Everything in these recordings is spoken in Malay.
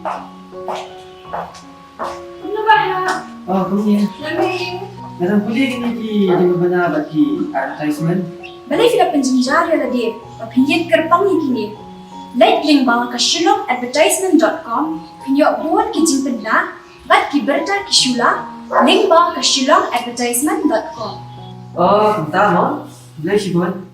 Ano ba ha? Oh, kuya. Lamig. Narang kuya kiniki di ba na bagi advertisement? Balay sila penjara la dia. Papinjit kerpang kini. Like link bang ke shillongadvertisement.com. Pinyo buat kijing pedla. Bat ki berta ki shula. Link bang ke shillongadvertisement.com. Oh, tama. Bilay si Bon.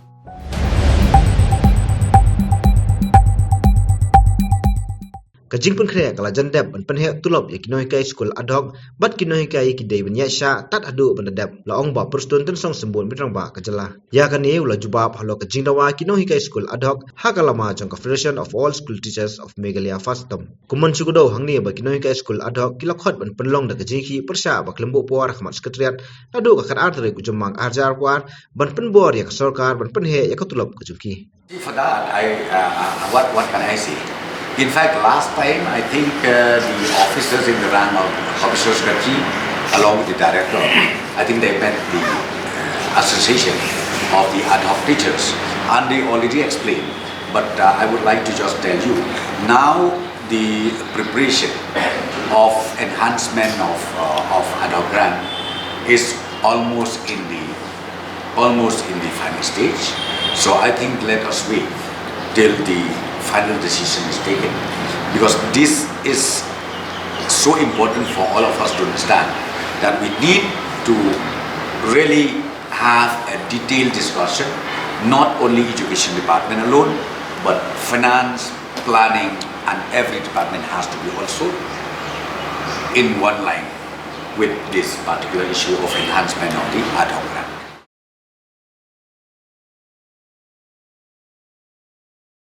Kajing pun kaya kalau jandab pynheh tulop ya nonghikai school Ad-hoc bat nonghikai ki dei benya sya tat adu pendadap laong ba Prestone Tynsong sembun bitrang ba kajala ya kani ula jubab halo kajing dawa ki nonghikai school Ad-hoc hakalama jong Federation of All School Teachers of Meghalaya Fastom kuman sugudo hangni ba nonghikai school Ad-hoc ki lakhot ban penlong da kajing ki persya ba kelembu puar khmat sekretariat adu ka khat artre ku jemang arjar puar ban penbor ya Sorkar ban pynheh ya tulop kajumki. For that, what can I say? In fact, last time I think the officers in the rank of officer secretary, along with the director, I think they met the association of the ad-hoc teachers, and they already explained. But I would like to just tell you now the preparation of enhancement of ad-hoc grant is almost in the final stage. So I think let us wait till the final decision is taken, because this is so important for all of us to understand that we need to really have a detailed discussion, not only education department alone, but finance, planning, and every department has to be also in one line with this particular issue of enhancement of the ad hoc.